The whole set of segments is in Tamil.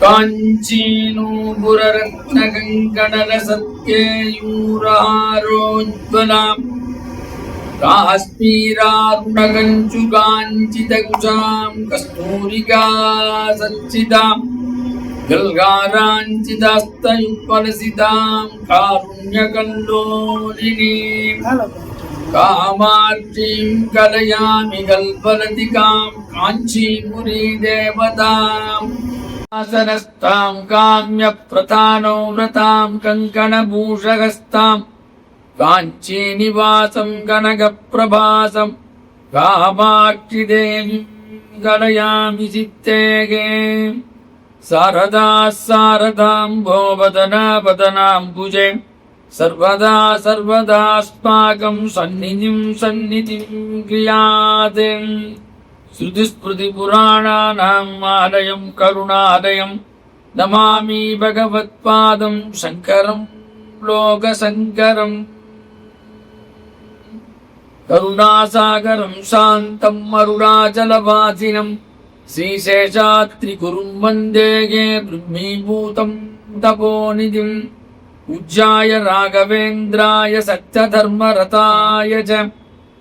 काञ्चीनूपुररत्नकङ्कणरसत्ययूरारोज्ज्वलाम् काश्मीरारुणकञ्चुकाञ्चितकुशाम् कस्तूरिका सच्चिदाम् गल्गाराञ्चितास्तयुक्पलसिताम् कारुण्यकल्लोलिनीम् कामाक्षीम् कलयामि कल्पलतिकाम् काञ्चीपुरी देवताम् आसनस्ताम् काम्यप्रधानो व्रताम् कङ्कणभूषहस्ताम् काञ्चीनिवासम् कनकप्रभासम् कामाक्षिदेवीम् कलयामि चित्तेगे शारदा शारदाम्बो वदनाम्बुजे सर्वदा सर्वदास्माकम् सन्निधिम् क्रियाते श्रुतिस्मृतिपुराणानाम् आलयम् करुणालयम् नमामि भगवत्पादम् शङ्करम् लोकशङ्करम् करुणासागरम् शान्तम् अरुणाचलवासिनम् श्रीशेषाद्रिगुरुम् वन्दे ब्रह्मीभूतम् तपोनिधिम् पूज्याय राघवेन्द्राय सत्यधर्मरताय च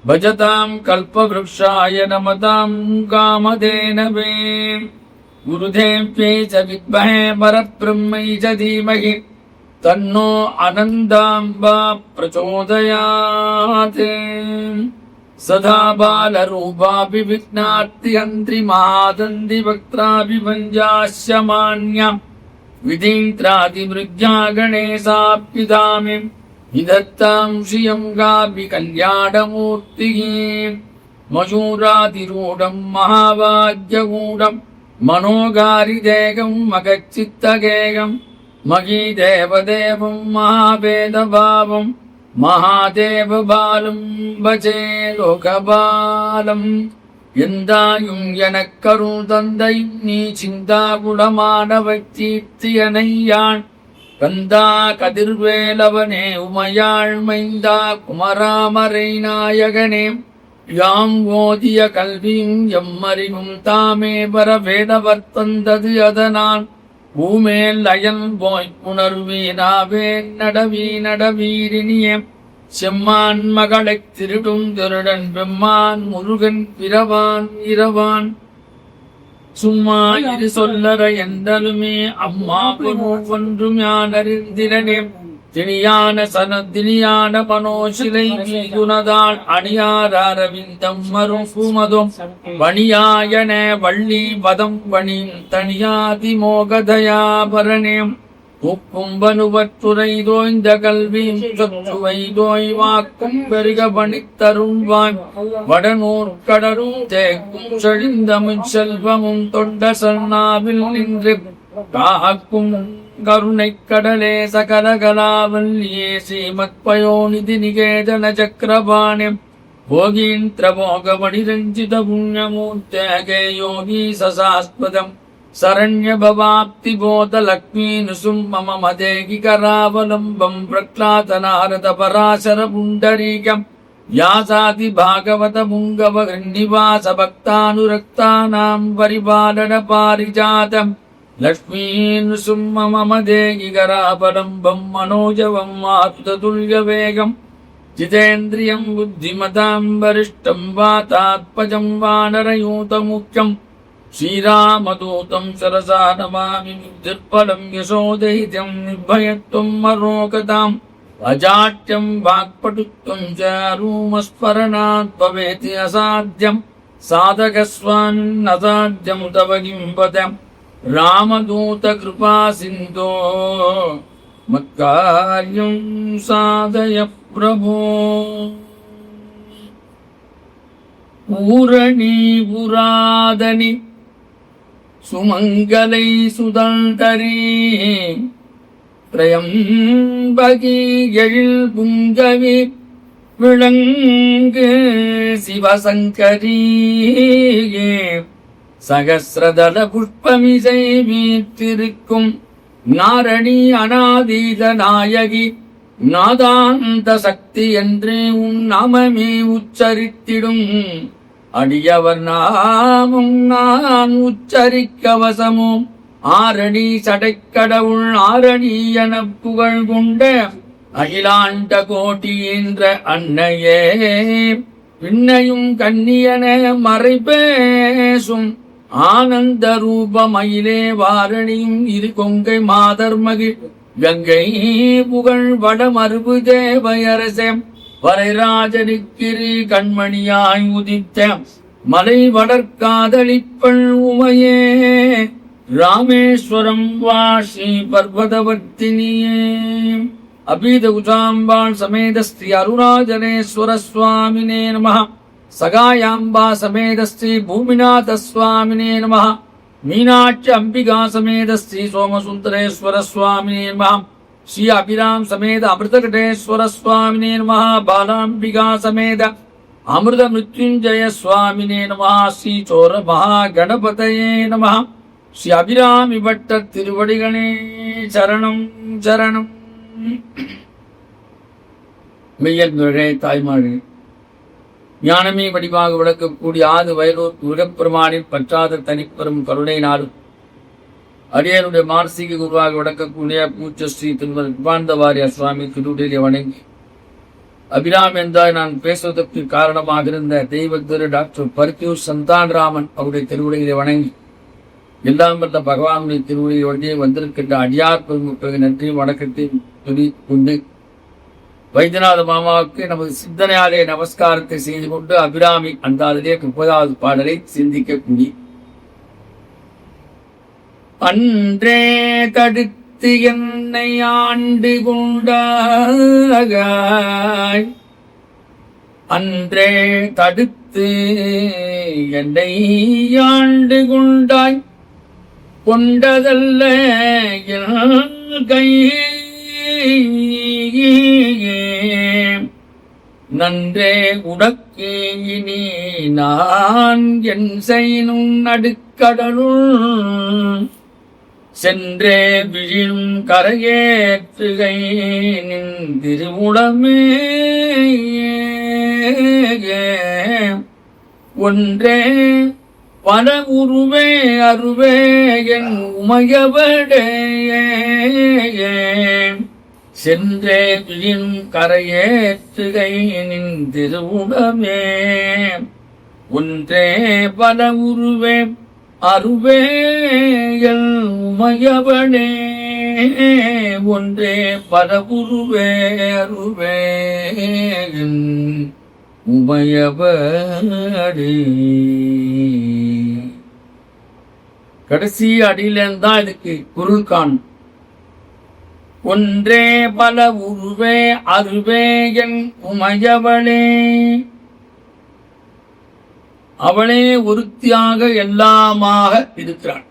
भजताम् कल्पवृक्षाय नमताम् कामधेनवे गुरुदेव्यै च विद्महे परब्रह्मै च धीमहि तन्नो आनन्दाम्बा प्रचोदयात् सदा बालरूपाभिविघ्नार्तिहन्त्रि महादन्दिवक्त्राभिभञ्जास्य मान्या विधीन्द्रादिमृग्या गणेशाप्युधामे विधत्तां श्रियं गापि कल्याणमूर्तिः मयूरादिरूढं महाभाग्यगूढं मनोगारिदेगं मगच्चित्तगेगं महीदेवदेवं महावेदभावं महादेवबालं भजे लोकबालम् எந்தாயும் எனக்கருள் தந்தை நீ சிந்தாகுலமானவத்தீர்த்தியனையான் கந்தா கதிர்வேலவனே உமையாள் மைந்தா குமராமரை நாயகனே யாம் ஓதிய கல்வியும் எம்மறிவும் தாமே வரவேதவர்த்தந்தது அதனால் பூமேல் அயல் போய் புணர்வீனாவே நடவீரினியே செம்மான் மகளைத் திருடும் திருடன் பெம்மான் முருகன் பிறவான் இரவான் சும்மா இரு சொல்லற எந்தலுமே அம்மா ஒன்றும் யானறிந்திரனே திணியான மனோசிலை மீதுனதாள் அணியார் அரவிந்தம் மறுமதும் வணியாயன வள்ளி பதம் வணி தனியாதி மோகதயாபரணேம் உப்பும்பனுவற்றுரைதோய்ந்த கல்வியும் சொற்றுவைதோய் வாக்கும் பெருக பணித்தருள்வாய் வடநூர் கடலும் தேக்கும் செழிந்தமிழ் செல்வமும் தொண்ட சன்னாவில் நின்று காக்கும் கருணைக் கடலே சகலகலாவல்லியே ஸ்ரீமத் பயோநிதி நிகேதன சக்கரபாணி போகீந்திர போகமணிரஞ்சித புண்ணியமூர்த்தே யோகி சசாஸ்பதம் சரண்ய பவாப்தி போத லக்ஷ்மீ நுசும் மம மதேகி கராவலம்பம் பிரக்லாத நாரத பராசர புண்டரீகம் யாசாதி பாகவத புங்கவ நிவாச பக்தானுரக்தானாம் பரிபாலன பாரிஜாதம் லக்ஷ்மீ நுசும் மம மதேகி கராவலம்பம் மனோஜவம் மாருததுல்ய வேகம் ஜிதேந்திரியம் புத்திமதாம் வரிஷ்டம் வாதாத்பஜம் வானரயூதமுக்கியம் श्रीरामदूतं सरसा नमामि मुक्तिर्फलं यशोदैत्यं निर्भयत्वं मरोगताम् अजाट्यं वाक्पटुत्वं च रूमस्मरणात् भवेति असाध्यं साधकस्वान्नसाध्यं तव किं पदं रामदूतकृपा सिन्धो मत्कार्यं साधय प्रभो पूरणी पुरादनि சுமங்கலை சுதந்தரே திரையம்பகி எழில் புங்கவி விளங்கு சிவசங்கரி சகசிரதள புஷ்பமிசை வீற்றிருக்கும் நாரணி அநாதீத நாயகி நாதாந்த சக்தி என்றே உன் நாமமே உச்சரித்திடும் அடியவர் நாமும் நான் உச்சரிக்கவசமும் ஆரணி சடைக்கடவுள் ஆரணி என புகழ் கொண்ட அகிலாண்ட கோட்டி என்ற அன்னையே பின்னையும் கண்ணியன மறைபேசும் ஆனந்த ரூபமயிலே வாரணியும் இரு கொங்கை மாதர் மகிழ் கங்கை புகழ் வடமருபு தேவையரசே வரைராஜனுக்கிரி கண்மணியாய் உதித்த மலை வடற்காதளிப்பள் உமையே ராமேஸ்வரம் வாசி பர்வதவர்த்தினியே அபீத உஜாம்பாள் சமேத ஸ்ரீ அருணாச்சலேஸ்வர சுவாமினே நமः சகாயாம்பா சமேத ஸ்ரீ பூமிநாத சுவாமினே நமः மீனாட்சி அம்பிகா சமேத ஸ்ரீ சோமசுந்தரேஸ்வர சுவாமினே நமः ஸ்ரீ அபிராம் சமேத அமிர்தகடேஸ்வர சுவாமினே நமः பாலாம்பிகா சமேத அமிர்த மிருத்யுஞ்சய சுவாமினே நமः ஸ்ரீ சோர மகா கணபதயே நமः ஸ்ரீ அபிராமி பட்ட திருவடிகளே சரணம் சரணம். மெய்யன்பர்களே, தாய்மார்களே, ஞானமே வடிவாக விளக்கக்கூடிய ஆது வயலூர் உலகப்பெருமானின் பற்றாத தனிப்பெரும் கருணை நாடு அடியனுடைய மார்சீக குருவாக விளக்கக்கூடிய பூச்ச ஸ்ரீ திருவர் விவாந்த வாரியார் சுவாமி திருவுடைய வணங்கி அபிராம் என்றால் நான் பேசுவதற்கு காரணமாக இருந்த தெய்வ திரு டாக்டர் பர்கியூர் சந்தான்ராமன் அவருடைய திருவுடையை வணங்கி எல்லாம் வந்த பகவானுடைய திருவுடைய வழியே வந்திருக்கின்ற அடியார் பெருமுக்கு நன்றி வணக்கத்தை சொல்லி கொண்டு வைத்தியநாத மாமாவுக்கு நமது சிந்தனையாலே நமஸ்காரத்தை செய்து கொண்டு அபிராமி அந்தாதிலே 30வது பாடலை சிந்திக்கக்கூடிய அன்றே தடுத்து என்னை ஆண்டு கொண்டாய் அன்றே தடுத்து என்னை ஆண்டு கொண்டாய் கொண்டதல்ல கை நன்றே உடக்கு இனி நான் என் செய்யும் நடுக்கடலுள் சென்றே விழியும் கரையேற்றுகை நின் திருவுடமே ஒன்றே பல உருவே அருவே என் உமையவடே சென்றே விழியும் கரையேற்றுகை நின் திருவுடமே ஒன்றே பல உருவே அருவே என் உமையவனே ஒன்றே பல உருவே அருவே என் உமையவனே. கடைசி அடியில்தான் இதுக்கு குரல் காணும். ஒன்றே பல உருவே அருவே என் உமையவளே, அவளே ஒருத்தியாக எல்லாமாக இருக்கிறாள்.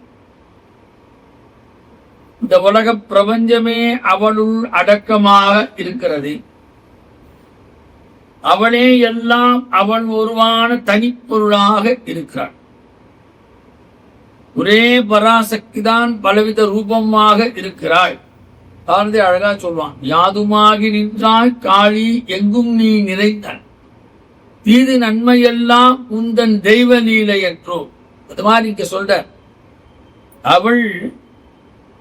இந்த உலக பிரபஞ்சமே அவளுள் அடக்கமாக இருக்கிறது. அவளே எல்லாம் அவள் ஒருவான தனிப்பொருளாக இருக்கிறாள். ஒரே பராசக்தி தான் பலவித ரூபமாக இருக்கிறாள். காரணத்தை அழகா சொல்வான், யாதுமாகி நின்றாய் காளி எங்கும் நீ நிறைந்தாள், தீது நன்மையெல்லாம் உந்தன் தெய்வ லீலையற்றோ. அது மாதிரி இங்க சொல்ற, அவள்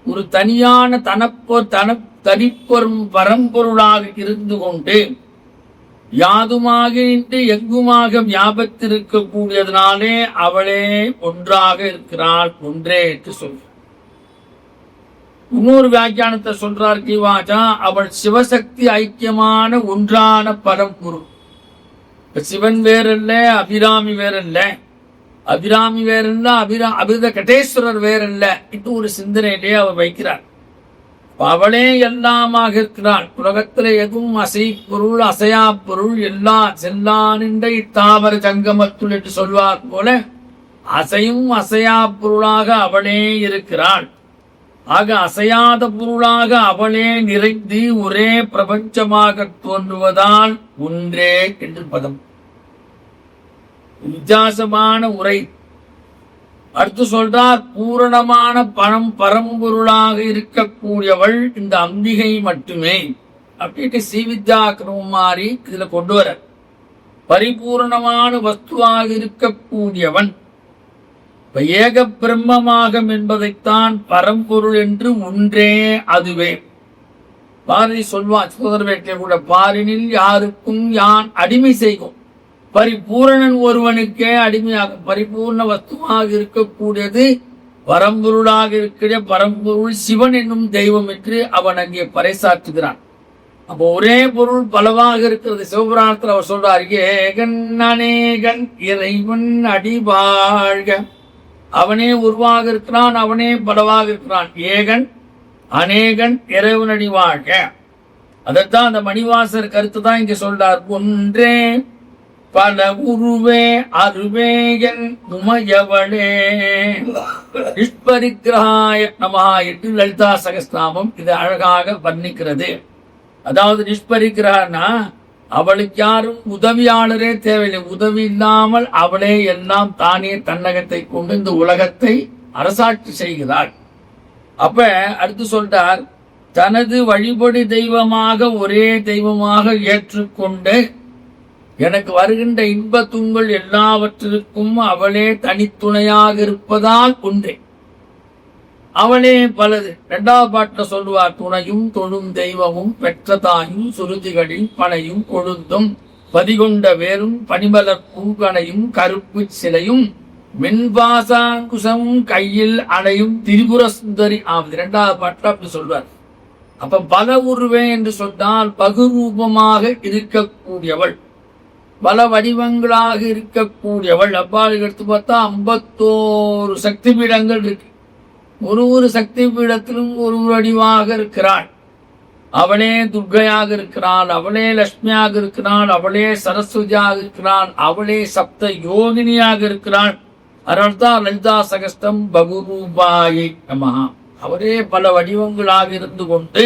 ஒரு தனியான தனிப்பொரும் பரம்பொருளாக இருந்து கொண்டு யாதுமாக நின்று எங்குமாக வியாபத்திருக்கக்கூடியதனாலே அவளே ஒன்றாக இருக்கிறாள், ஒன்றே என்று சொல்ற. இன்னொரு வியாக்கியானத்தை சொல்றார் கீவாச்சா, அவள் சிவசக்தி ஐக்கியமான ஒன்றான பரம்பொருள். சிவன் வேறல்ல, அபிராமி வேறல்ல, அபிராமி வேறல்ல, அபிரத கடேஸ்வரர் வேறல்ல. இன்னும் ஒரு சிந்தனையிலே அவர் வைக்கிறார். அவளே எல்லாமாக இருக்கிறாள். உலகத்திலே எதுவும் அசை பொருள் அசையா பொருள் எல்லா செல்லா நின்ற இத்தாவர சங்கமத்துள் என்று சொல்வார் போல அசையும் அசையா பொருளாக அவளே இருக்கிறாள். ஆக அசையாத பொருளாக அவளே நிறைந்து ஒரே பிரபஞ்சமாக தோன்றுவதால் ஒன்றே என்று பதம். வித்தியாசமான உரை. அடுத்து சொல்றார், பூரணமான பரம்பொருளாக இருக்கக்கூடியவள் இந்த அம்பிகை மட்டுமே அப்படின்ட்டு ஸ்ரீவித்யாக்கிரமம் மாறி இதுல கொண்டு வர. பரிபூர்ணமான வஸ்துவாக இருக்கக்கூடியவன் ஏக பிரம்மமாகம் என்பதைத்தான் பரம்பொருள் என்று ஒன்றே அதுவே. பாரதி சொல்வான் சோதர வேட்டிலே கூட, பாரினில் யாருக்கும் யான் அடிமை செய்கும், பரிபூரணன் ஒருவனுக்கே அடிமையாகும். பரிபூர்ண வஸ்துவாக இருக்கக்கூடியது பரம்பொருளாக இருக்கிற பரம்பொருள் சிவன் என்னும் தெய்வம் என்று அவன் அங்கே பறைசாற்றுகிறான். அப்போ ஒரே பொருள் பலவாக இருக்கிறது. சிவபுராணத்தில் அவர் சொல்றார், ஏகன் அநேகன் இறைவன் அடிவாழ்க. அவனே உருவாக இருக்கிறான், அவனே பலவாக இருக்கிறான். ஏகன் அநேகன் இறைவன் அடிவாழ்க. அதைத்தான் அந்த மணிவாசர் கருத்து தான் இங்க சொல்றார். ஒன்றே பல உருவே அருவேயன் உமையவளே நிஷ்பரிக்கிரகாய நமஹ என்று லலிதா சகஸ்நாமம் இது அழகாக வர்ணிக்கிறது. அதாவது நிஷ்பரிக்கிறான்னா அவளுக்கு யாரும் உதவியாளரே தேவையில்லை. உதவி இல்லாமல் அவளே எல்லாம் தானே தன்னகத்தை கொண்டு இந்த உலகத்தை அரசாட்சி செய்கிறாள். அப்ப அடுத்து சொல்றார், தனது வழிபடு தெய்வமாக ஒரே தெய்வமாக ஏற்றுக்கொண்டு எனக்கு வருகின்ற இன்ப துன்பங்கள் எல்லாவற்றிற்கும் அவளே தனித்துணையாக இருப்பதால் ஒன்றே, அவளே பலது. இரண்டாவது பாட்டில் சொல்லுவார், துணையும் தொழும் தெய்வமும் பெற்ற தாயும் சுருதிகளில் பனையும் கொழுந்தும் பதிகொண்ட வேரும் பனிமலர் பூங்கனையும் கருப்பு சிலையும் மென்பாசாங்குசமும் கையில் அணையும் திரிபுர சுந்தரி ஆவது. இரண்டாவது பாட்டில் அப்படி சொல்வார். அப்ப பல உருவே என்று சொன்னால் பகுரூபமாக இருக்கக்கூடியவள், பல வடிவங்களாக இருக்கக்கூடியவள். அவ்வாறு எடுத்து பார்த்தா 51 சக்தி பீடங்கள் இருக்கு. ஒரு சக்தி பீடத்திலும் ஒரு வடிவாக இருக்கிறாள். அவளே துர்க்கையாக இருக்கிறாள், அவளே லட்சுமியாக இருக்கிறாள், அவளே சரஸ்வதியாக இருக்கிறாள், அவளே சப்த யோகினியாக இருக்கிறாள். அதனால்தான் லலிதா சகஸ்டம் பகுரூபாயை நமஹ. அவரே பல வடிவங்களாக இருந்து கொண்டு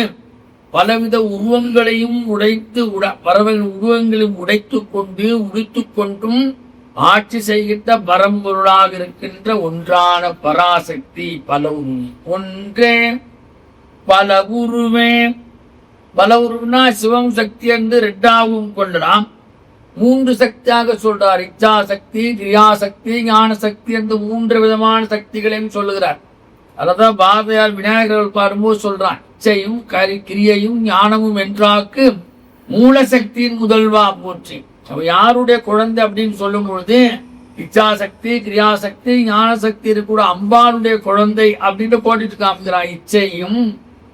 பலவித உருவங்களையும் உடைத்து பறவைகள் உருவங்களையும் உடைத்து கொண்டு உடுத்து கொண்டும் ஆட்சி செய்கின்ற பரம்பொருளாக இருக்கின்ற ஒன்றான பராசக்தி பல உருவி. ஒன்றே பல உருவே. பல உருவனா சிவம் சக்தி என்று ரெண்டாவும் கொள்ளலாம். 3 சக்தியாக சொல்றார். இச்சா சக்தி, கிரியாசக்தி, ஞான சக்தி என்று 3 விதமான சக்திகளையும் சொல்லுகிறார். அதான் பாரதியார் விநாயகர்கள் பாடும்போது சொல்றான், இச்சையும் கிரியையும் ஞானமும் என்றாக்கு மூலசக்தியின் முதல்வா போற்றி. அவ யாருடைய குழந்தை அப்படின்னு சொல்லும் பொழுது இச்சா சக்தி, கிரியாசக்தி, ஞான சக்தி கூட அம்பாளுடைய குழந்தை அப்படின்னு போட்டுட்டு காமிக்கிறான். இச்சையும்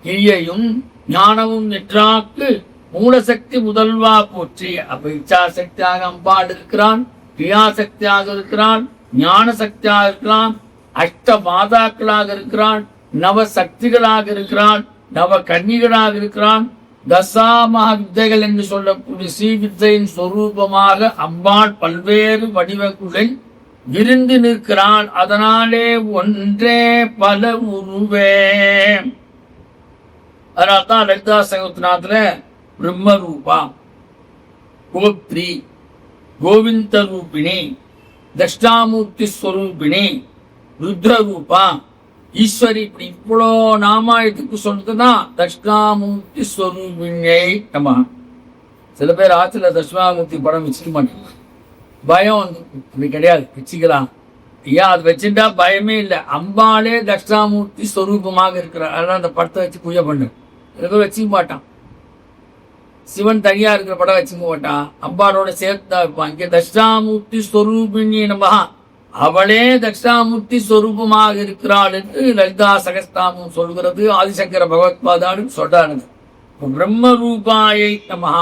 கிரியையும் ஞானமும் என்றாக்கு மூலசக்தி முதல்வா போற்றி. அப்ப இச்சா சக்தியாக அம்பாள் இருக்கிறான், கிரியாசக்தியாக இருக்கிறான், ஞான சக்தியாக இருக்கிறான், அஷ்ட மாதாக்களாக இருக்கிறான், நவ சக்திகளாக இருக்கிறான், நவ கன்னிகளாக இருக்கிறான். தசாமக வித்தைகள் என்று சொல்லக்கூடிய ஸ்ரீ வித்தையின் சொரூபமாக அம்பாள் பல்வேறு வடிவங்களில் விரிந்து நிற்கிறாள். அதனாலே ஒன்றே பல உருவே. அதனால்தான் லலிதா சகஸ்ரநாமத்துல பிரம்மரூபா, கோத்ரி, கோவிந்த ரூபிணி, தட்சிணாமூர்த்தி ஸ்வரூபிணி, ருத்ரரூபா, ஈஸ்வரி, இப்படி இவ்வளோ நாம இதுக்கு சொல்றதுன்னா தட்சிணாமூர்த்தி ஸ்வரூபிணியை நம. சில பேர் ஆத்துல தட்சிணாமூர்த்தி படம் வச்சுக்க மாட்டாங்க, பயம் வந்து. அப்படி கிடையாது, வச்சுக்கலாம். ஏன் அது வச்சுட்டா பயமே இல்லை. அம்பாளே தட்சிணாமூர்த்தி ஸ்வரூபமாக இருக்கிறார். அதனால அந்த படத்தை வச்சு பூஜை பண்ணு. சில பேர் வச்சுக்க மாட்டான். சிவன் தனியா இருக்கிற படம் வச்சுக்க மாட்டான், அம்பாளோட சேர்த்து இருப்பான். இங்கே தட்சிணாமூர்த்தி ஸ்வரூபிணி நமஹ, அவளே தட்சிணாமூர்த்தி ஸ்வரூபமாக இருக்கிறாள் என்று லலிதா சகஸ்நாமம் சொல்கிறது. ஆதிசங்கர பகவத்பாதாலும் சொல்றாரு. பிரம்ம ரூபாயை நமஹ,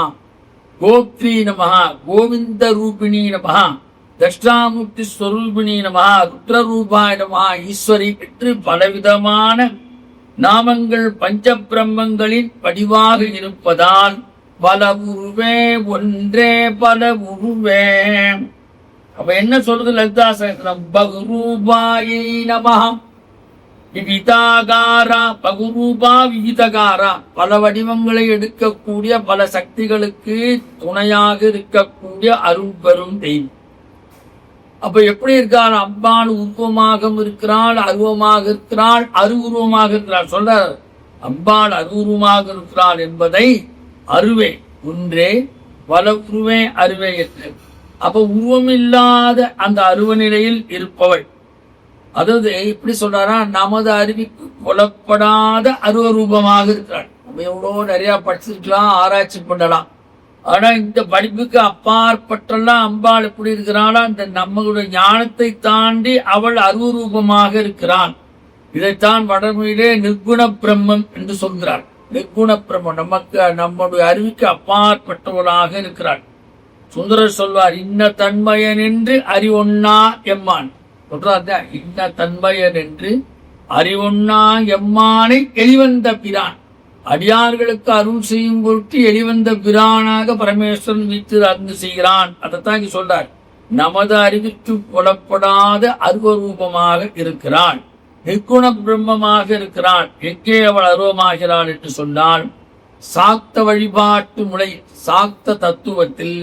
கோத்ரி நமஹ, கோவிந்த ரூபிணி நமஹ, தட்சிணாமூர்த்தி ஸ்வரூபிணி நமஹ, ருத்ரரூபாய் நமஹ, ஈஸ்வரி என்று பலவிதமான நாமங்கள் பஞ்ச பிரம்மங்களின் வடிவாக இருப்பதால் பல உருவே, ஒன்றே பல உருவே. அப்ப என்ன சொல்றது லலிதா சகஸ்ரம்? பகுரூபாயை நமஹ, விவிதாகாரா. பகுரூபா விவிதகாரா, பல வடிவங்களை எடுக்கக்கூடிய பல சக்திகளுக்கு துணையாக இருக்கக்கூடிய அருள் பெரும் தெய்வம். அப்ப எப்படி இருக்காள்? அம்பாள் உருவமாக இருக்கிறாள், அருவமாக இருக்கிறாள், அருவுருவமாக இருக்கிறாள். சொல்ற அம்பாள் அருவுருவமாக இருக்கிறாள் என்பதை அருவே ஒன்றே பல உருவே அருவே என்று. அப்ப உருவமில்லாத அந்த அருவ நிலையில் இருப்பவள், அதாவது இப்படி சொல்றாரா, நமது அறிவிக்கு புலப்படாத அருவரூபமாக இருக்கிறாள். நம்ம எவ்வளோ நிறைய படிச்சிருக்கலாம், ஆராய்ச்சி பண்ணலாம். ஆனா இந்த படிப்புக்கு அப்பாற்பட்டெல்லாம் அம்பாள் எப்படி இருக்கிறாளா, இந்த நம்மளுடைய ஞானத்தை தாண்டி அவள் அருவரூபமாக இருக்கிறான். இதைத்தான் வடமொழியிலே நிர்குண பிரம்மம் என்று சொல்கிறார். நிர்குண பிரம்மம் நம்முடைய அறிவுக்கு அப்பாற்பட்டவளாக இருக்கிறாள். சுந்தரர் சொல்வார், இன்ன தன்மையன் என்று அறிவொன்னா எம்மான் சொல்றார். இன்ன தன்மையன் என்று அறிவொன்னா எம்மானை எளிவந்த பிரான், அடியார்களுக்கு அருள் செய்யும் பொருட்டு எளிவந்த பிரானாக பரமேஸ்வரன் வீட்டு அருந்து செய்கிறான். அதைத்தான் இங்க சொல்றார். நமது அறிவிற்கு புலப்படாத அருவரூபமாக இருக்கிறான், நிர்குண பிரம்மமாக இருக்கிறான். எங்கே அவள் அருவமாகிறாள் என்று சொன்னால், சாக்த வழிபாட்டு முறை சாக்த தத்துவத்தில்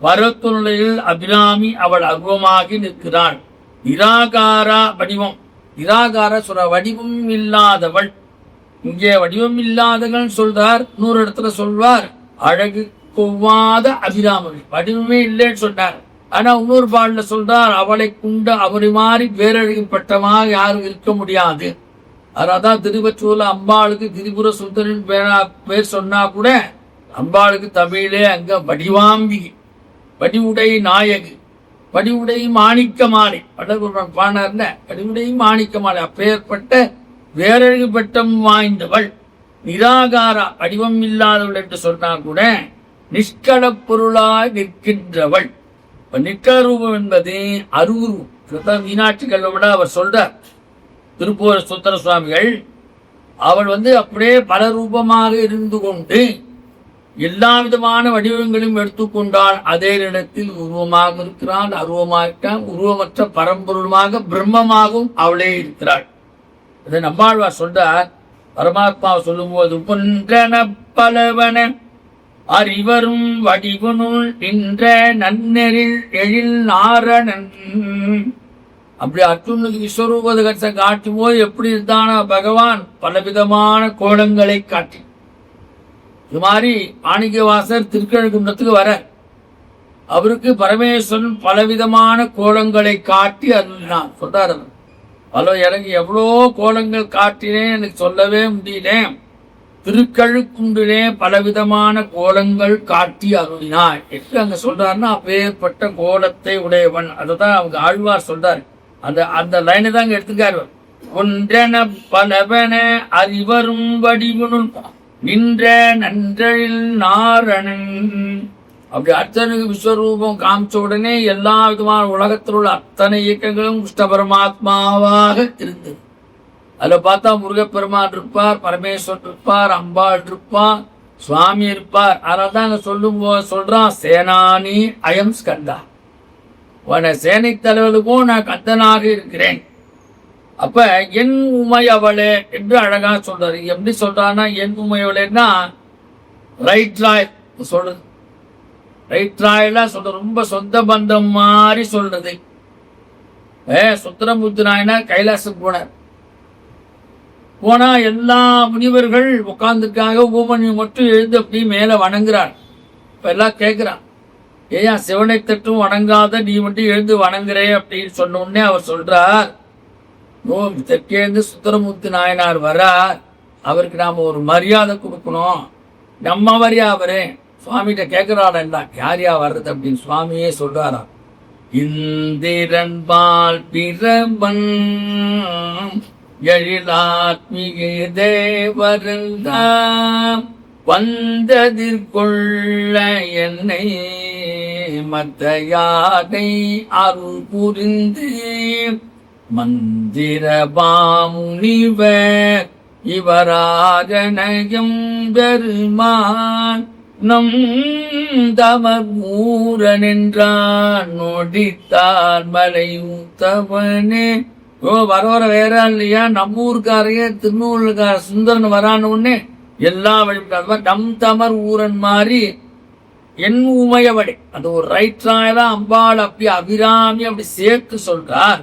வரத்துணையில் அபிராமி அவள் அருவமாகி நிற்கிறாள். நிராகாரா வடிவம், நிராகார சொல்ற வடிவம் இல்லாதவள். இங்கே வடிவம் இல்லாதவள் சொல்றார். 100 இடத்துல சொல்வார் அழகு கொவ்வாத அபிராமி, வடிவமே இல்லைன்னு சொன்னார். ஆனா இன்னொரு பாடல சொல்றார், அவளை குண்ட அவரை மாறி பேரழகுப்பட்டமாக யாரும் இருக்க முடியாது. அதான் திருவற்றூர்ல அம்பாளுக்கு திரிபுர சுந்தரின் பேர் சொன்னா கூட அம்பாளுக்கு தமிழே அங்க வடிவாம்பிகை, வடிவுடை நாயகி, வடிவுடை மாணிக்க மாலை பாடினார்ல, வடிவுடை மாணிக்க மாலை. அப்பேற்பட்ட வேறழகு பட்டம் வாய்ந்தவள். நிராகாரா வடிவம் இல்லாதவள் என்று சொன்னா கூட நிஷ்கள பொருளாய் நிற்கின்றவள். நிற்கள ரூபம் என்பது அருவுருவம். மீனாட்சி கல்வவிட அவர் சொல்றார் திருப்பூர சுந்தர சுவாமிகள். அவள் அப்படியே பல ரூபமாக இருந்து கொண்டு எல்லா விதமான வடிவங்களையும் எடுத்துக்கொண்டால் அதே இடத்தில் உருவமாக இருக்கிறாள், அருவமாக உருவமற்ற பரம்பொருளுமாக பிரம்மமாகவும் அவளே இருக்கிறாள். இதை நம்மாழ்வார் சொல்றார். பரமாத்மாவை சொல்லும் போது பொன்றன பலவன அறிவரும் வடிவனுள் நின்ற நன்னெறில் எழில் நாரணன். அப்படி அர்ஜுனுக்கு விஸ்வரூபத கட்ச காட்டும் போது எப்படி இருந்தான பகவான் பலவிதமான கோலங்களை காட்டி. இது மாதிரி மாணிக்கவாசர் திருக்கழுக்குன்றத்துக்கு வர அவருக்கு பரமேஸ்வரன் பலவிதமான கோலங்களை காட்டி அருளினான் சொல்றார். எனக்கு எவ்வளோ கோலங்கள் காட்டினேன், எனக்கு சொல்லவே முடியல. திருக்கழுக்குன்றிலே பலவிதமான கோலங்கள் காட்டி அருளினாய் என்று அங்க சொல்றாருன்னா, அப்பேற்பட்ட கோலத்தை உடையவன். அதுதான் அவங்க ஆழ்வார் சொல்றாரு. அந்த லைனை தான் எடுத்துக்காரு. ஒன்றென பலவன அறிவரும் வடிவனுள் நின்ற நன்றில் நாரணன். அப்படி அர்ச்சனுக்கு விஸ்வரூபம் காமிச்ச உடனே எல்லா விதமான உலகத்தில் உள்ள அத்தனை இயக்கங்களும் கிருஷ்ண பரமாத்மாவாக இருந்தது. அதுல பார்த்தா முருகப்பெருமான் இருப்பார், பரமேஸ்வரன் இருப்பார், அம்பாள் இருப்பார், சுவாமி இருப்பார். அதனால்தான் அங்க சொல்லும் போது சொல்றான், சேனானி அயம் ஸ்கந்தா, உன சேனை தலைவருக்கும் நான் கந்தனாக இருக்கிறேன். அப்ப என் உமையவளே என்று அழகா சொல்றாரு. எப்படி சொல்றான்னா, என் உமையவளேன்னா ரைட் ராய் சொல்றது. ரைட் ராயெல்லாம் சொல்ற ரொம்ப சொந்த பந்தம் மாதிரி சொல்றது. சுந்தரமூர்த்தி நாயனார் கைலாசம் போனா எல்லா முனிவர்கள் உட்கார்ந்துருக்காங்க. ஊமணி மட்டும் எழுந்து அப்படி மேல வணங்குறார். இப்ப எல்லாம் கேட்கிறான், ஏன் சிவனை தட்டும் வணங்காத நீ மட்டும் எழுந்து வணங்குறே அப்படின்னு சொன்ன உடனே அவர் சொல்றார், தெற்கேந்து சுந்தரமூர்த்தி நாயனார் வரார், அவருக்கு நாம ஒரு மரியாதை கொடுக்கணும். நம்ம மரியாதை அவரே சுவாமிகிட்ட கேட்கிறாடா, யார் யா வர்றது அப்படின்னு சுவாமியே சொல்றாரா. இந்திரன்பால் பிரபன் எழிலாத்மிக தேவருந்தாம் வந்ததிற்கொள்ள என்னை மத்த யானை அருள் புரிந்து மந்திரபாமுனிவர் இவராஜனயம் பெருமான் நம் தமர் மூரன் என்றான் நொடித்தார் மலை ஊத்தவனே. வர வேற இல்லையா, நம்ம ஊருக்காரைய திருநூலுக்கார சுந்தரன் வரான்னு உடனே எல்லாம் வழிபட்டார். நம் தமர் ஊரன் மாதிரி என் உமையவடை, அது ஒரு ரைட்ராயதான் அம்பாள் அப்படி அபிராமி அப்படி சேர்த்து சொல்றார்.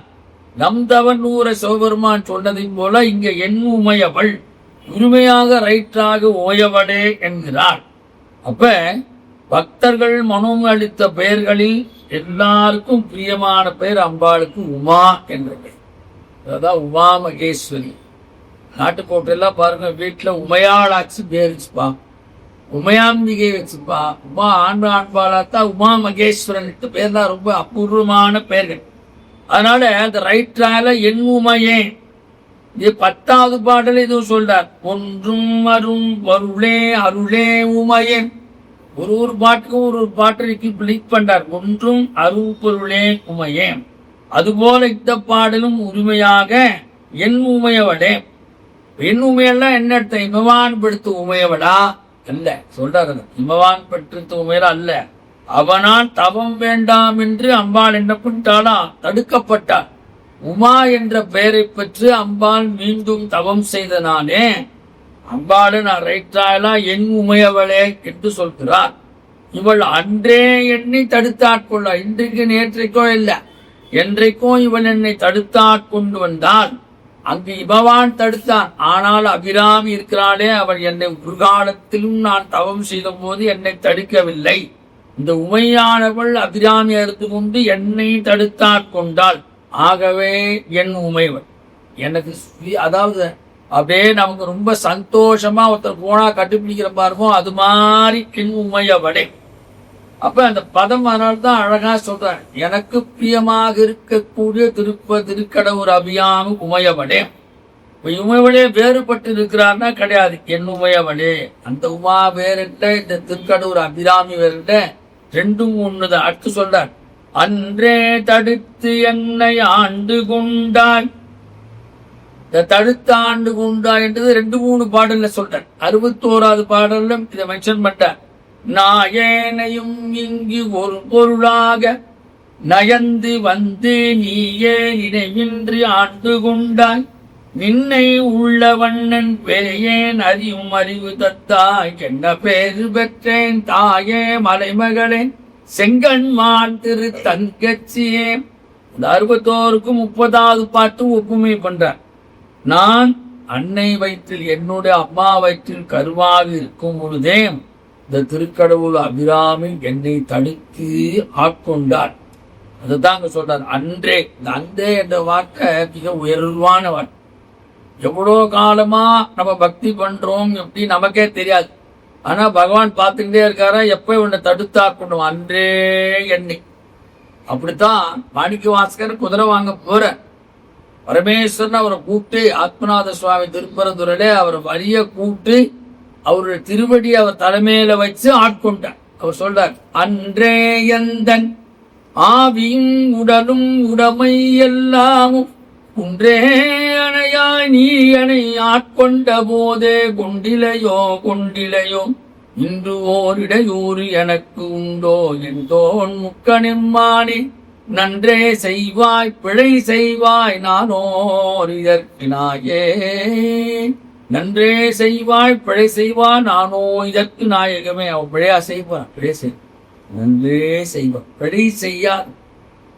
நம் தவன் ஊரை சிவபெருமான் சொன்னதையும் போல இங்க என் உமையவள் உரிமையாக ரைட்டாக ஓயவடே என்கிறார். அப்ப பக்தர்கள் மனம் அளித்த பெயர்களில் எல்லாருக்கும் பிரியமான பெயர் அம்பாளுக்கு உமா என்ற பெயர். அதான் உமா மகேஸ்வரி. நாட்டுக்கோட்டையெல்லாம் பாருங்க, வீட்டுல உமையாளாச்சு பேர் வச்சுப்பா, உமையாம்பிகை வச்சுப்பா. உமா ஆண்பாளாத்தான் உமா மகேஸ்வரன் பேர் தான் ரொம்ப அபூர்வமான பெயர்கள். அதனால அந்த ரைட்டால என் உமையே, இது 10வது பாடல் இதுவும் சொல்றார். ஒன்றும் அரும் பொருளே அருளே உமையே. ஒரு பாட்டுக்கும் ஒரு பாட்டு லிங்க் பண்றார். ஒன்றும் அருள் பொருளே உமையே. அதுபோல இந்த பாடலும் உரிமையாக என் உமையவளே. என் உமையெல்லாம் என்ன அர்த்தம்? இமவான் படுத்து உமையவளா அல்ல சொல்றாரு. இமவான் படுத்து உமையலா அல்ல. அவனால் தவம் வேண்டாம் என்று அம்பாள் என்ன பண்ணிட்டாளா? தடுக்கப்பட்டாள். உமா என்ற பெயரை பெற்று அம்பாள் மீண்டும் தவம் செய்தனாலே அம்பாளு நான் ரைட்டாலா என் உமையவளே என்று சொல்கிறார். இவள் அன்றே என்னை தடுத்தாட்கொள்ள, இன்றைக்கு நேற்றைக்கோ இல்லை, என்றைக்கும் இவள் என்னை தடுத்தாட்கொண்டு வந்தாள். அங்கு இபவான் தடுத்தான். ஆனால் அபிராமி இருக்கிறாளே, அவள் என்னை ஒரு காலத்திலும் நான் தவம் செய்த போது என்னை தடுக்கவில்லை. இந்த உமையானவள் அபிராமி அறுத்து கொண்டு என்னை தடுத்தாட்கொண்டாள். ஆகவே என் உமைவள் எனக்கு, அதாவது அப்படியே நமக்கு ரொம்ப சந்தோஷமா ஒருத்தர் போனா கட்டுப்பிடிக்கிற பாருமோ அது மாதிரி என் உமையவளே. அப்ப அந்த பதம் அதனால்தான் அழகா சொல்றேன். எனக்கு பிரியமாக இருக்கக்கூடிய திருக்கடவுர் அபியாமி உமையவளே. உமையவளே வேறுபட்டு இருக்கிறார்னா கிடையாது. என் உமையவளே, அந்த உமா வேறிட்ட, இந்த திருக்கடவுர் அபிராமி வேறிட்ட, ரெண்டும் ஒண்ணுதான். அடுத்து சொல்றார். அன்றே தடுத்து என்னை ஆண்டு கொண்டாய். தடுத்து ஆண்டு கொண்டாய் என்றது 2-3 பாடல்ல சொல்றேன். 61வது பாடல்ல இதை மென்ஷன் பண்றார். நாயேனையும் இங்கு ஒரு பொருளாக நயந்து வந்து நீயே நினைவின்றி ஆண்டு கொண்டாய். நின்னை உள்ள வண்ணன் பெரியேன் அறியும் அறிவு தத்தாய். என்ன பேரு பெற்றேன் தாயே மலைமகளே செங்கன்மான் திரு தங்கச்சியே. இந்த 61க்கும் 30வது பாட்டு ஒப்புமை பண்றார். நான் அன்னை வயிற்றில், என்னுடைய அம்மா வயிற்றில் கருவாக இருக்கும் பொழுதே இந்த திருக்கடவுள் அபிராமி என்னை தடுத்து ஆட்கொண்டார். அதுதான் சொல்றார். அன்றே, இந்த அன்றே என்ற வார்த்தை மிக உயர்வான வார்த்தை. எவ்வளோ காலமா நம்ம பக்தி பண்றோம் எப்படி நமக்கே தெரியாது. ஆனா பகவான் பார்த்துக்கிட்டே இருக்காரா, எப்ப உன்னை தடுத்து ஆட்கொண்டோம் அன்றே என்னை. அப்படித்தான் மாணிக்க வாசகர் குதிரை வாங்க போற பரமேஸ்வரன் அவரை கூப்பிட்டு, ஆத்மநாத சுவாமி திருப்பரந்துரையிலே அவர் வரிய கூப்பிட்டு அவருடைய திருவடி அவர் தலைமையில வச்சு ஆட்கொண்டார். அவர் சொல்றார். அன்றே எந்தன் ஆவியும் உடலும் உடமை எல்லாமும் குன்றே அணையாய் நீ அணை ஆட்கொண்ட போதே கொண்டிலையோ கொண்டிலையோ இன்று ஓரிடையூறு எனக்கு உண்டோ எந்தோன் முக்கனிம்மானே. நன்றே செய்வாய் பிழை செய்வாய் நானோர் இதற்கு நாயே. நன்றே செய்வாய் பிழை செய்வாய் நானோ இதற்கு நாயகமே. அவன் பிழையா செய்வான், பிழை செய், நன்றே செய்வான், பிழை செய்யார்.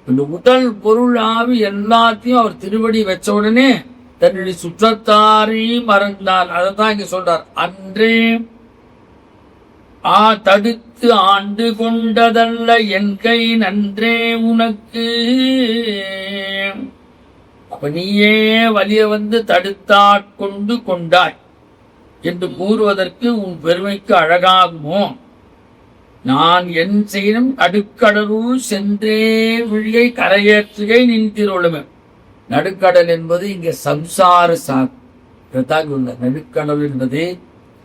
இந்த உடல் பொருள் ஆவி எல்லாத்தையும் அவர் திருவடி வச்ச உடனே தன்னுடைய சுற்றத்தாரை மறந்தார். அதான் இங்க சொல்றார். அன்றே தடுத்து ஆண்டு கொண்டதல்ல என் கை நன்றே உனக்கு. அப்ப நீயே வலிய வந்து தடுத்தாட்கொண்டு கொண்டாய் என்று கூறுவதற்கு உன் பெருமைக்கு அழகாகுமோ? நான் என் செய்யும் நடுக்கடலுள் சென்றே விழியை கரையேற்றுகை நின்றிருளுமே. நடுக்கடல் என்பது இங்க சம்சார சாகம். நடுக்கடல் என்பது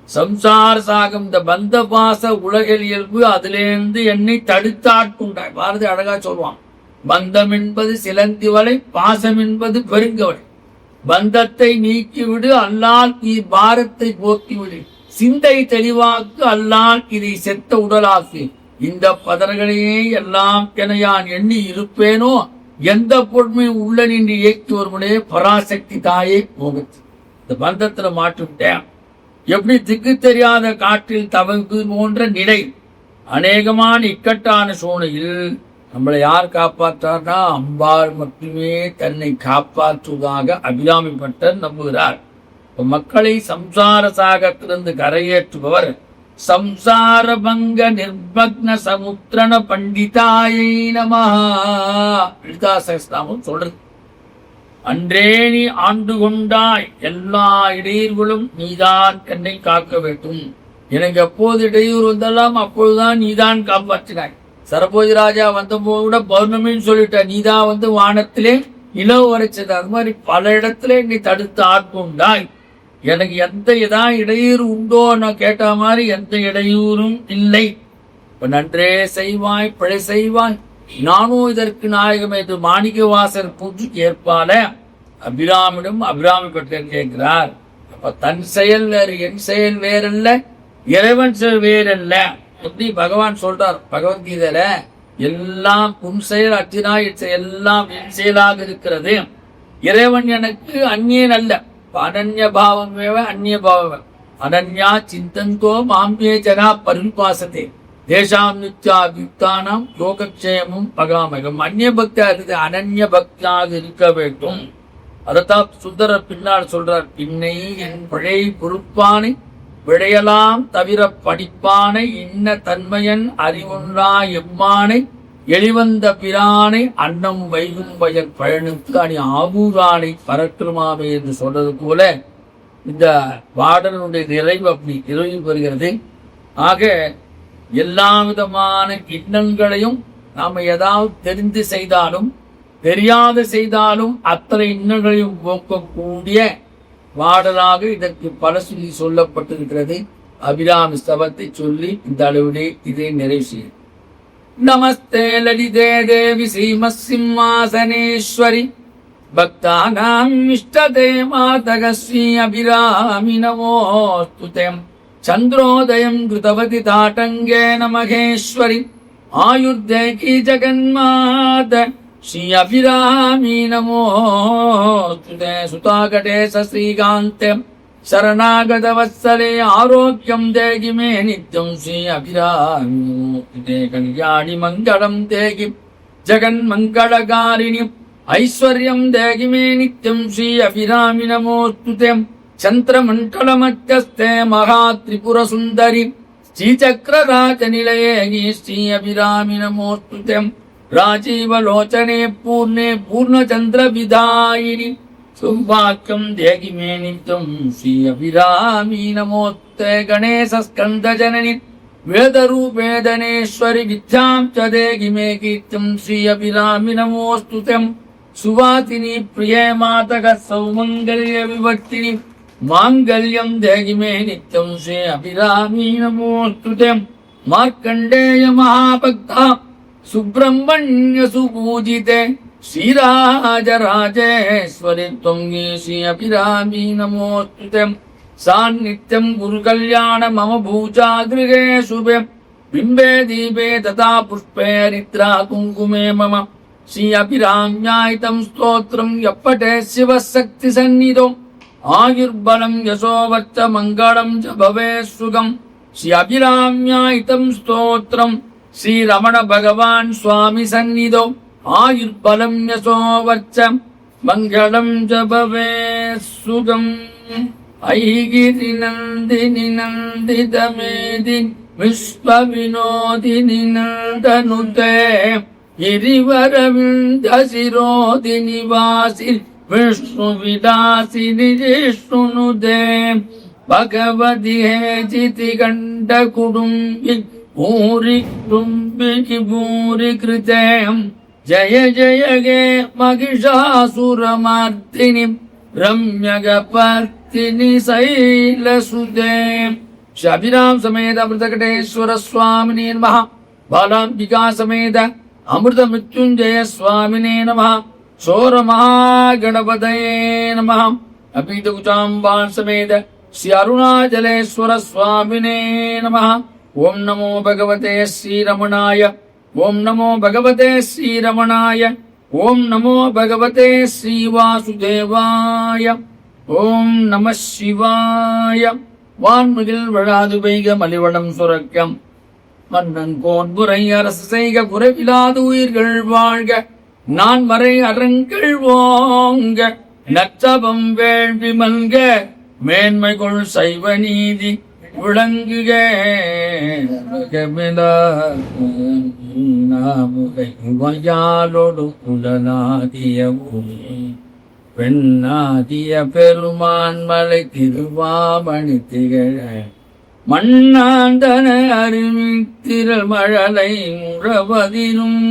சம்சார சாகம். இந்த பந்த பாச உலகில் இயல்பு, அதிலிருந்து என்னை தடுத்தாட்கொண்டாய். பாரதி அழகா சொல்வான். பந்தம் என்பது சிலந்தி வலை, பாசம் என்பது பெருங்கவலை. பந்தத்தை நீக்கிவிடு, அல்லால் பாரத்தை போக்கிவிடு. சிந்தை தெளிவாக்கு, அல்லால் இதை செத்த உடலாக்கு. இந்த பதர்களையே எல்லாம் என யான் எண்ணி இருப்பேனோ. எந்த பொறுமை உள்ள நின்று இயக்கி வருவனே பராசக்தி தாயே போகுது. இந்த பந்தத்துல மாட்டுவிட்டேன். எப்படி திக்கு தெரியாத காற்றில் தவங்கு போன்ற நிலை. அநேகமான இக்கட்டான சூழ்நிலையில் நம்மளை யார் காப்பாற்றார்னா அம்பாள் மட்டுமே தன்னை காப்பாற்றுவதாக அபிராமி பட்டர் நம்புகிறார். மக்களை சம்சார சாகத்திலிருந்து கரையேற்றுபவர் சம்சார பங்க நிர்பக்ன சமுத்திரண பண்டிதாயை நமஹ. லலிதா சகஸ்ரநாமம் சொல்றது. அன்றே நீ ஆண்டு கொண்டாய், எல்லா இடையூறுகளும் நீதான் கண்ணை காக்க வேண்டும். எனக்கு எப்போது இடையூறு வந்தெல்லாம் அப்பொழுதுதான் நீதான் காப்பாற்றினாய். சரபோஜி ராஜா வந்தபோது கூட பௌர்ணமின்னு சொல்லிட்ட, நீதான் வானத்திலே இலவு வரைச்சது. அது மாதிரி பல இடத்துல நீ தடுத்து ஆட்கொண்டாய். எனக்கு ஏதாவது இடையூறு உண்டோ நான் கேட்ட மாதிரி எந்த இடையூறும் இல்லை. இப்ப நன்றே செய்வாய் பிழை செய்வாய், நானும் இதற்கு நாயகம் என்று மாணிக்க வாசர் கூற்று ஏற்பால அபிராமிடம் அபிராமி பற்றி கேட்கிறார். அப்ப தன் செயல் வேறு என் செயல் வேறல்ல, இறைவன் செயல் வேறல்ல. எப்படி பகவான் சொல்றார் பகவத்கீதையில, எல்லாம் உன் செயல் அர்ஜுனா எல்லாம் என் செயலாக இருக்கிறது. இறைவன் எனக்கு அந்நியன் அல்ல. அனன்ய பாவம் வேவ அந்நிய பாவம் அனன்யா சிந்தந்தோ மாம்பியே ஜனா பரிபாசத்தே தேசாம் நித்யா யுக்தானம் யோகக்ஷேமும் பகாமகம். அந்நிய பக்தியா இருக்குது, அனன்ய பக்தியாக இருக்க வேண்டும். அதைத்தான் சுந்தரர் பின்னால் சொல்றார், பின்னை என் பிழை பொறுப்பானை விடையலாம் தவிர படிப்பானை இன்ன தன்மையன் அறிவொன்றா எம்மானை எளிவந்த பிரானை அன்னம் வைகும் பயர் பழனுக்கு அணி ஆபூரானை பரற்றுமாவே என்று சொல்றது போல இந்த பாடலுடைய நிறைவு அப்படி நிறைவு பெறுகிறது. ஆக எல்லா விதமான இன்னல்களையும் நாம ஏதாவது தெரிந்து செய்தாலும் தெரியாத செய்தாலும் அத்தனை இன்னல்களையும் போக்கக்கூடிய பாடலாக இதற்கு பல சொல்லப்பட்டிருக்கிறது. அபிராமி ஸ்தவத்தை சொல்லி இந்த அளவிலே இதை நிறைவு செய்யும். நமஸ்தே லலிதே தேவி ஸ்ரீமத்சிம்மாசனேஸ்வரி பக்தானாம் இஷ்டதே மாதக ஸ்ரீ அபிராமி நமோஸ்துதே. சந்திரோதயம் கிருதவதி தாட்டங்கேன மகேஸ்வரி ஆயுர்தேகி ஜகன்மாத ஸ்ரீ அபிராமி நமோஸ்துதே. சுதாகடேச ஸ்ரீகாந்தே சரணாகத வத்சலே ஆரோக்கியம் தேகி மே நித்யம் ஸ்ரீ அபிராமி. கல்யாணி மங்களம் தேகி ஜகன் மங்களகாரிணி ஐஸ்வர்யம் தேகி மே நித்யம் ஸ்ரீ அபிராமி நமோஸ்துதே. சந்திரமண்டலமத்தியஸ்தே மகா திரிபுர சுந்தரி ஸ்ரீசக்கரராஜ நிலையே ஸ்ரீ அபிராமி நமோஸ்துதே. ராஜீவலோச்சனே பூர்ணே பூர்ணச்சந்திர விதாயினி சௌபாக்கியம் தேகி மே நித்யம் ஸ்ரீ அபிராமி நமோஸ்தே. கணேச ஸ்கந்த ஜனனி வேதரூபேதனேஸ்வரி வித்யாம் ச தேகி மே கீர்த்தியம் ஸ்ரீ அபிராமி நமோஸ்துதே. சுவாதினி பிரியே மாதக சௌமங்கல்ய விவர்த்தினி மாங்கல்யம் தேகி மே நித்யம் ஸ்ரீ அபிராமி நமோஸ்துதே. மார்க்கண்டேய மகாபக்தா சுப்பிரமணிய சுபூஜிதே ஸ்ரீராஜராஜேஸ்வரி त्वं श्री अभिरामी नमोस्तुते. सान्नित्यं गुरुकल्याण मम भूजा गृहे शुभे बिम्बे दीपे तथा पुष्पे हरिद्रा कुङ्कुमे मम श्री अभिराम्यायितं स्तोत्रं यप्पठे शिवः शक्तिसन्निधौ आयुर्बलं यशोवच्च मङ्गलं च भवेत् सुखं. श्री अभिराम्यायितं स्तोत्रं श्री रमण भगवान् स्वामी सन्निधौ आयुर्बलं यशोवच्च मङ्गलं च भवेत् सुखम्. ऐगिरि नन्दिनि नन्दितमेदिनि विश्वविनोदिनि नन्दनुते गिरिवरविन्ध्यशिरोदिनि वासिनि विष्णुविलासिनि जिष्णुनुते. भगवति हेजिति कण्ठकुटुम्बि भूरि कुटुम्बिनि भूरि कृते. जय जय गे महिषासुरमर्दिनि रम्यगपर्दिनि शैलसुते. श्री अभिराम समेत अमृतकटेश्वर स्वामिने नमः. बालाम्बिका समेत अमृत मृत्युंजय स्वामिने नमः. सौर महागणपतये नमः. अपितुचाम्बा समेत श्री अरुणाचलेश्वर स्वामिने नमः. ओम नमो भगवते श्रीरमणाय. ओम नमो भगवते श्रीरमणाय. ओम नमो भगवते श्रीवासुदेवाय. ओम नमः शिवाय. வான்முகில் வழாது பெய்க மலிவளம் சுரக்கம் மன்னன் கோன்புரை அரசு செய்க குறைவிலாது உயிர்கள் வாழ்க நான் மறை அறங்கள் ஓங்க நற்றபம் வேள்வி மல்க மேன்மைகொள் சைவ நீதி விளங்குக. வயாலோடு குலநாதிய பெண்ணாதிய பெருமான் மலை திருவாமணி திகழ மண்ணாந்தன அருமித்திரள் மழலை முழவதிலும்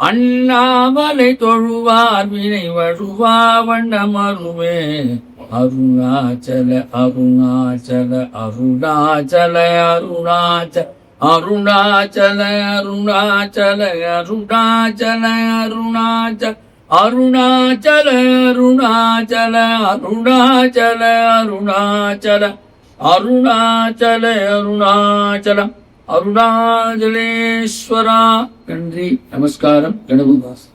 அண்ணாமலை தொழுவார் வினை வழுவா வண்ணமருவே அருணாச்சல அருணாச்சல அருணாச்சல அருணாச்சல அருணாச்சல அருணாச்சல அருணாச்சல அருணாச்சல அருணாச்சல அருணாச்சல அருணாச்சல அருணாச்சல அருணாச்சல அருணாச்சலம் அருணாச்சலேஸ்வரா. நன்றி, நமஸ்காரம். கணபதிதாஸ்.